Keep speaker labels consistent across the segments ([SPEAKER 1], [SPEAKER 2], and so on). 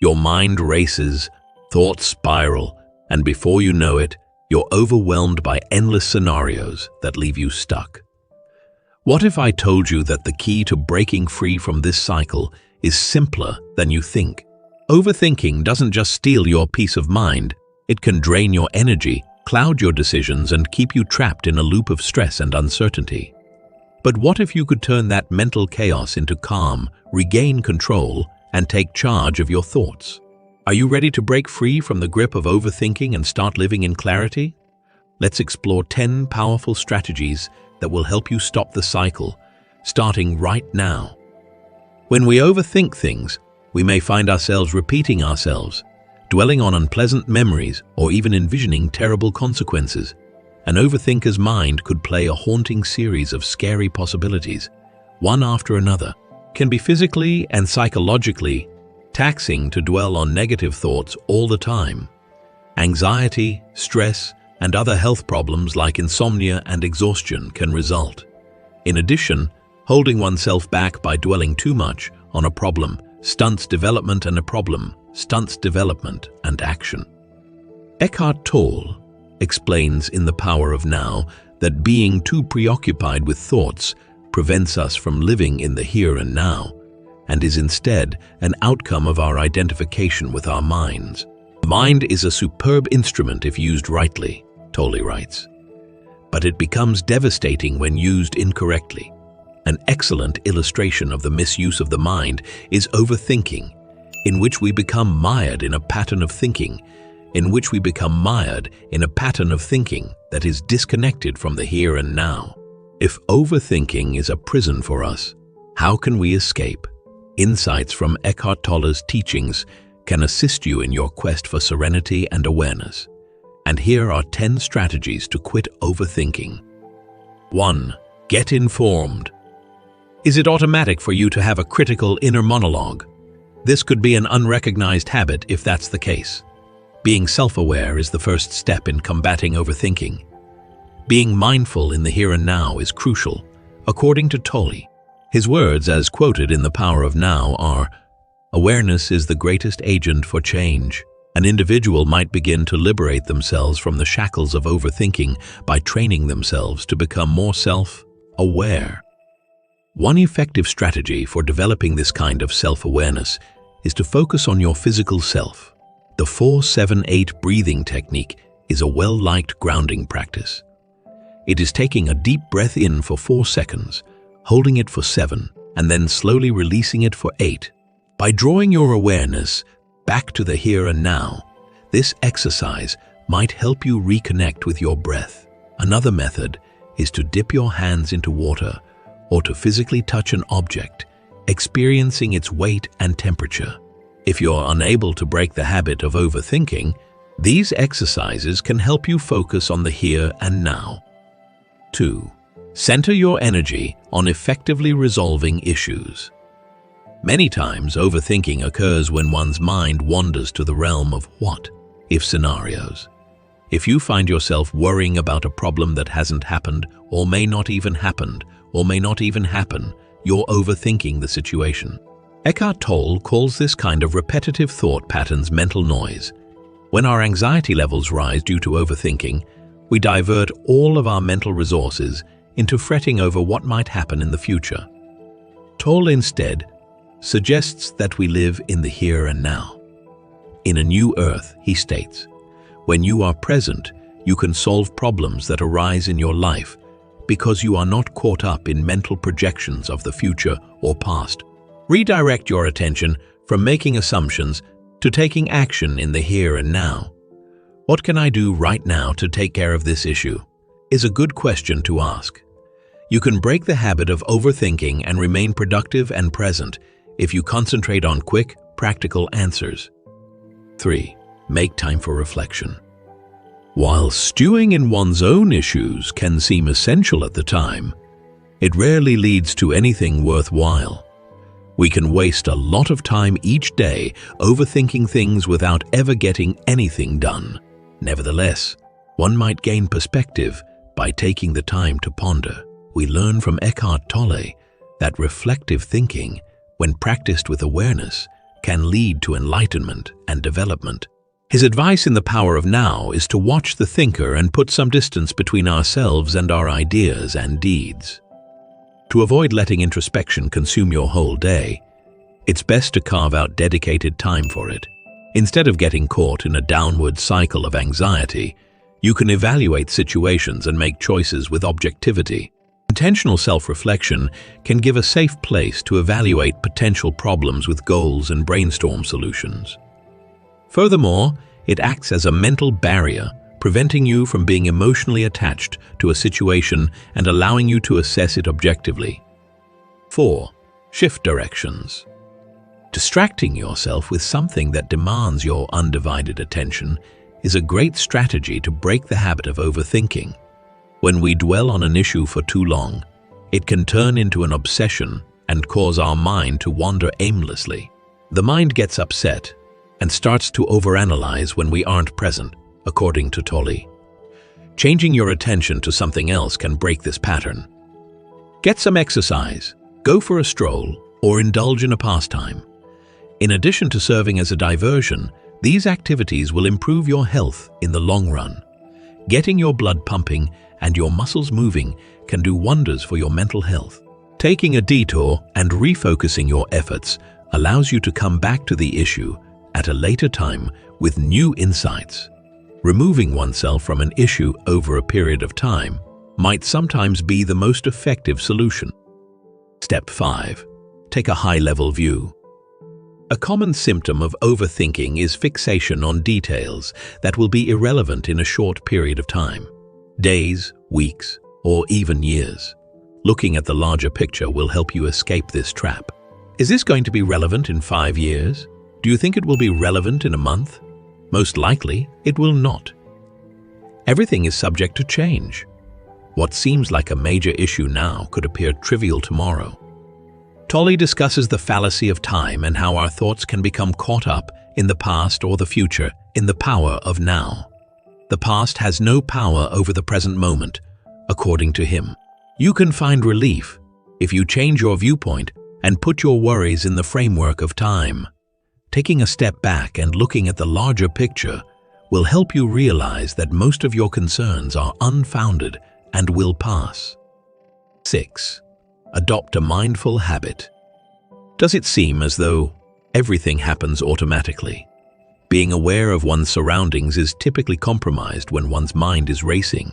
[SPEAKER 1] Your mind races, thoughts spiral, and before you know it, you're overwhelmed by endless scenarios that leave you stuck. What if I told you that the key to breaking free from this cycle is simpler than you think? Overthinking doesn't just steal your peace of mind, it can drain your energy, cloud your decisions, and keep you trapped in a loop of stress and uncertainty. But what if you could turn that mental chaos into calm, regain control, and take charge of your thoughts? Are you ready to break free from the grip of overthinking and start living in clarity? Let's explore 10 powerful strategies that will help you stop the cycle, starting right now. When we overthink things, we may find ourselves repeating ourselves, dwelling on unpleasant memories, or even envisioning terrible consequences. An overthinker's mind could play a haunting series of scary possibilities, one after another. It can be physically and psychologically taxing to dwell on negative thoughts all the time. Anxiety, stress, and other health problems like insomnia and exhaustion can result. In addition, holding oneself back by dwelling too much on a problem stunts development, and a problem stunts development and action. Eckhart Tolle explains in The Power of Now that being too preoccupied with thoughts prevents us from living in the here and now, and is instead an outcome of our identification with our minds. The mind is a superb instrument if used rightly, Tolle writes, but it becomes devastating when used incorrectly. An excellent illustration of the misuse of the mind is overthinking, in which we become mired in a pattern of thinking, that is disconnected from the here and now. If overthinking is a prison for us, how can we escape? Insights from Eckhart Tolle's teachings can assist you in your quest for serenity and awareness. And here are 10 strategies to quit overthinking. 1. Get informed. Is it automatic for you to have a critical inner monologue? This could be an unrecognized habit if that's the case. Being self-aware is the first step in combating overthinking. Being mindful in the here and now is crucial, according to Tolle. His words, as quoted in The Power of Now, are, "Awareness is the greatest agent for change." An individual might begin to liberate themselves from the shackles of overthinking by training themselves to become more self-aware. One effective strategy for developing this kind of self-awareness is to focus on your physical self. The 4-7-8 breathing technique is a well-liked grounding practice. It is taking a deep breath in for 4 seconds, holding it for 7, and then slowly releasing it for 8. By drawing your awareness back to the here and now, this exercise might help you reconnect with your breath. Another method is to dip your hands into water or to physically touch an object, experiencing its weight and temperature. If you're unable to break the habit of overthinking, these exercises can help you focus on the here and now. 2. Center your energy on effectively resolving issues. Many times, overthinking occurs when one's mind wanders to the realm of what-if scenarios. If you find yourself worrying about a problem that hasn't happened, or may not even happen, you're overthinking the situation. Eckhart Tolle calls this kind of repetitive thought patterns mental noise. When our anxiety levels rise due to overthinking, we divert all of our mental resources into fretting over what might happen in the future. Tolle instead suggests that we live in the here and now. In A New Earth, he states, "When you are present, you can solve problems that arise in your life because you are not caught up in mental projections of the future or past. Redirect your attention from making assumptions to taking action in the here and now. What can I do right now to take care of this issue?" is a good question to ask. You can break the habit of overthinking and remain productive and present if you concentrate on quick, practical answers. 3. Make time for reflection. While stewing in one's own issues can seem essential at the time, it rarely leads to anything worthwhile. We can waste a lot of time each day overthinking things without ever getting anything done. Nevertheless, one might gain perspective by taking the time to ponder. We learn from Eckhart Tolle that reflective thinking, when practiced with awareness, can lead to enlightenment and development. His advice in The Power of Now is to watch the thinker and put some distance between ourselves and our ideas and deeds. To avoid letting introspection consume your whole day, it's best to carve out dedicated time for it. Instead of getting caught in a downward cycle of anxiety, you can evaluate situations and make choices with objectivity. Intentional self-reflection can give a safe place to evaluate potential problems with goals and brainstorm solutions. Furthermore, it acts as a mental barrier, preventing you from being emotionally attached to a situation and allowing you to assess it objectively. 4. Shift directions. Distracting yourself with something that demands your undivided attention is a great strategy to break the habit of overthinking. When we dwell on an issue for too long, it can turn into an obsession and cause our mind to wander aimlessly. The mind gets upset and starts to overanalyze when we aren't present, according to Tolle. Changing your attention to something else can break this pattern. Get some exercise, go for a stroll, or indulge in a pastime. In addition to serving as a diversion, these activities will improve your health in the long run. Getting your blood pumping and your muscles moving can do wonders for your mental health. Taking a detour and refocusing your efforts allows you to come back to the issue at a later time with new insights. Removing oneself from an issue over a period of time might sometimes be the most effective solution. Step 5. Take a high-level view. A common symptom of overthinking is fixation on details that will be irrelevant in a short period of time. Days, weeks, or even years. Looking at the larger picture will help you escape this trap. Is this going to be relevant in 5 years? Do you think it will be relevant in a month? Most likely, it will not. Everything is subject to change. What seems like a major issue now could appear trivial tomorrow. Tolle discusses the fallacy of time and how our thoughts can become caught up in the past or the future in The Power of Now. The past has no power over the present moment, according to him. You can find relief if you change your viewpoint and put your worries in the framework of time. Taking a step back and looking at the larger picture will help you realize that most of your concerns are unfounded and will pass. 6. Adopt a mindful habit. Does it seem as though everything happens automatically? Being aware of one's surroundings is typically compromised when one's mind is racing.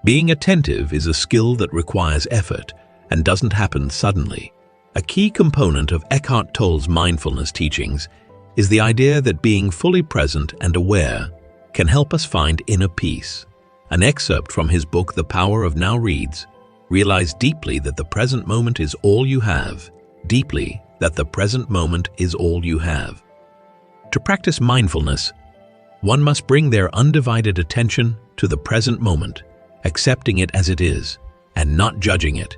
[SPEAKER 1] Being attentive is a skill that requires effort and doesn't happen suddenly. A key component of Eckhart Tolle's mindfulness teachings is the idea that being fully present and aware can help us find inner peace. An excerpt from his book The Power of Now reads, "Realize deeply that the present moment is all you have. Deeply that the present moment is all you have." To practice mindfulness, one must bring their undivided attention to the present moment, accepting it as it is, and not judging it.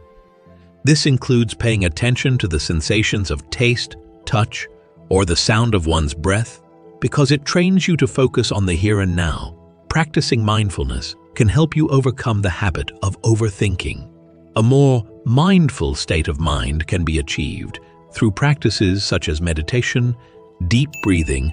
[SPEAKER 1] This includes paying attention to the sensations of taste, touch, or the sound of one's breath, because it trains you to focus on the here and now. Practicing mindfulness can help you overcome the habit of overthinking. A more mindful state of mind can be achieved through practices such as meditation, deep breathing,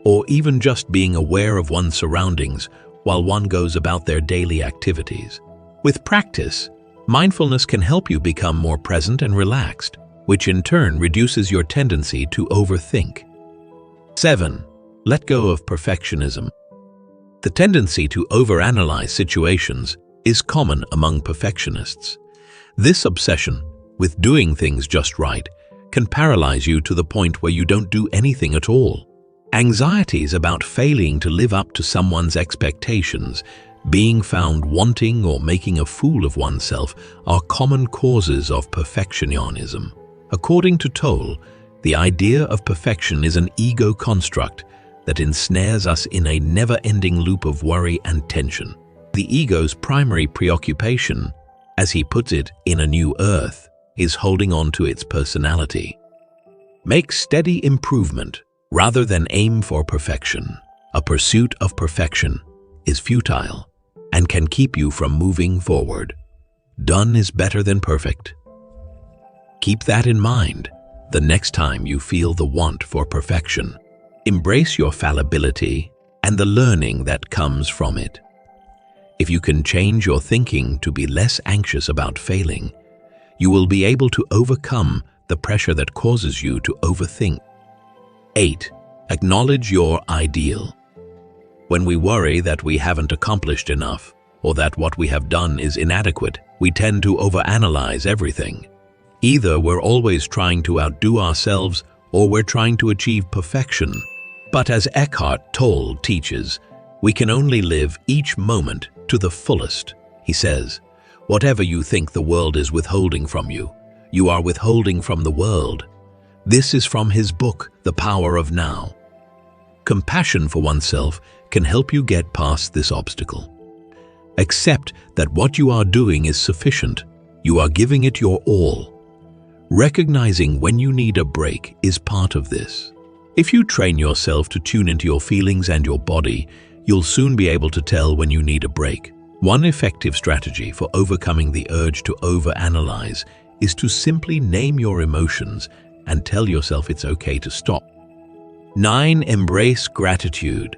[SPEAKER 1] or even just being aware of one's surroundings while one goes about their daily activities. With practice, mindfulness can help you become more present and relaxed, which in turn reduces your tendency to overthink. 7. Let go of perfectionism. The tendency to overanalyze situations is common among perfectionists. This obsession with doing things just right can paralyze you to the point where you don't do anything at all. Anxieties about failing to live up to someone's expectations, being found wanting or making a fool of oneself are common causes of perfectionism. According to Tolle, the idea of perfection is an ego construct that ensnares us in a never-ending loop of worry and tension. The ego's primary preoccupation, as he puts it in A New Earth, is holding on to its personality. Make steady improvement rather than aim for perfection. A pursuit of perfection is futile and can keep you from moving forward. Done is better than perfect. Keep that in mind the next time you feel the want for perfection. Embrace your fallibility and the learning that comes from it. If you can change your thinking to be less anxious about failing, you will be able to overcome the pressure that causes you to overthink. 8. Acknowledge your ideal. When we worry that we haven't accomplished enough, or that what we have done is inadequate, we tend to overanalyze everything. Either we're always trying to outdo ourselves, or we're trying to achieve perfection. But as Eckhart Tolle teaches, we can only live each moment to the fullest. He says, whatever you think the world is withholding from you, you are withholding from the world. This is from his book, The Power of Now. Compassion for oneself can help you get past this obstacle. Accept that what you are doing is sufficient. You are giving it your all. Recognizing when you need a break is part of this. If you train yourself to tune into your feelings and your body, you'll soon be able to tell when you need a break. One effective strategy for overcoming the urge to overanalyze is to simply name your emotions and tell yourself it's okay to stop. 9. Embrace gratitude.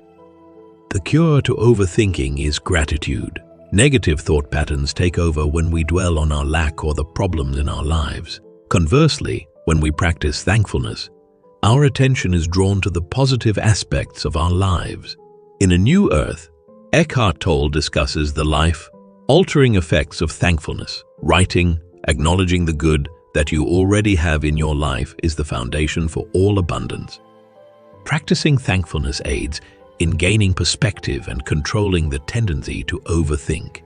[SPEAKER 1] The cure to overthinking is gratitude. Negative thought patterns take over when we dwell on our lack or the problems in our lives. Conversely, when we practice thankfulness, our attention is drawn to the positive aspects of our lives. In A New Earth, Eckhart Tolle discusses the life-altering effects of thankfulness. Writing, acknowledging the good that you already have in your life is the foundation for all abundance. Practicing thankfulness aids in gaining perspective and controlling the tendency to overthink.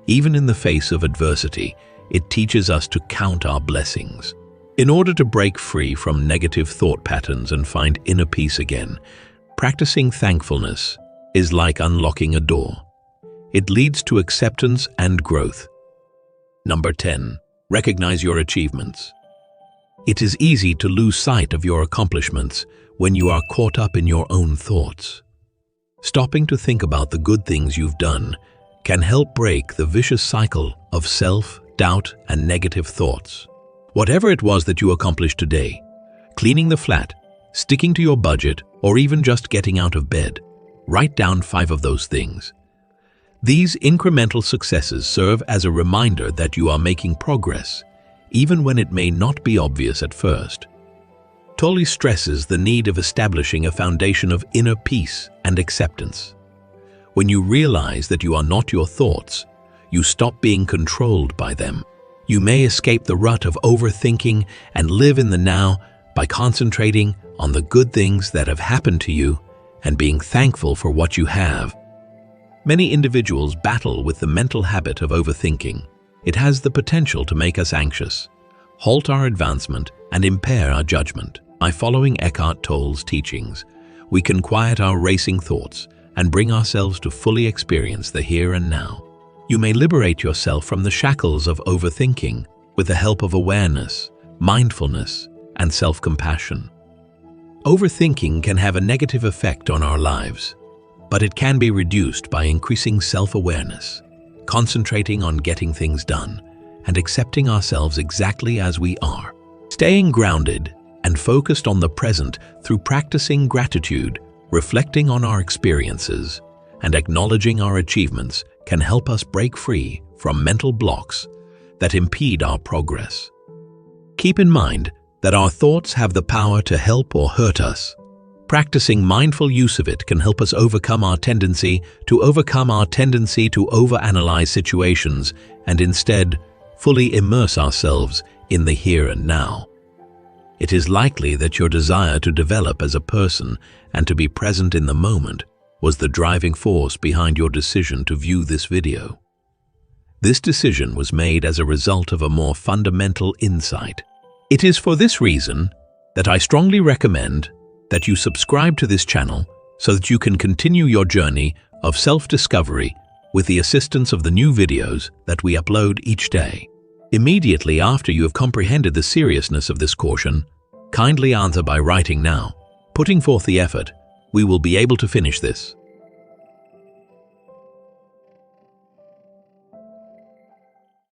[SPEAKER 1] Even in the face of adversity, it teaches us to count our blessings. In order to break free from negative thought patterns and find inner peace again, practicing thankfulness is like unlocking a door. It leads to acceptance and growth. Number 10. Recognize your achievements. It is easy to lose sight of your accomplishments when you are caught up in your own thoughts. Stopping to think about the good things you've done can help break the vicious cycle of self-doubt and negative thoughts. Whatever it was that you accomplished today, cleaning the flat, sticking to your budget, or even just getting out of bed, write down 5 of those things. These incremental successes serve as a reminder that you are making progress, even when it may not be obvious at first. Tolle stresses the need of establishing a foundation of inner peace and acceptance. When you realize that you are not your thoughts, you stop being controlled by them. You may escape the rut of overthinking and live in the now by concentrating on the good things that have happened to you and being thankful for what you have. Many individuals battle with the mental habit of overthinking. It has the potential to make us anxious, halt our advancement, and impair our judgment. By following Eckhart Tolle's teachings, we can quiet our racing thoughts and bring ourselves to fully experience the here and now. You may liberate yourself from the shackles of overthinking with the help of awareness, mindfulness, and self-compassion. Overthinking can have a negative effect on our lives, but it can be reduced by increasing self-awareness, concentrating on getting things done, and accepting ourselves exactly as we are. Staying grounded and focused on the present through practicing gratitude, reflecting on our experiences, and acknowledging our achievements can help us break free from mental blocks that impede our progress. Keep in mind that our thoughts have the power to help or hurt us. Practicing mindful use of it can help us overcome our tendency to overanalyze situations and instead fully immerse ourselves in the here and now. It is likely that your desire to develop as a person and to be present in the moment was the driving force behind your decision to view this video. This decision was made as a result of a more fundamental insight. It is for this reason that I strongly recommend that you subscribe to this channel so that you can continue your journey of self-discovery with the assistance of the new videos that we upload each day. Immediately after you have comprehended the seriousness of this caution, kindly answer by writing now. Putting forth the effort, we will be able to finish this.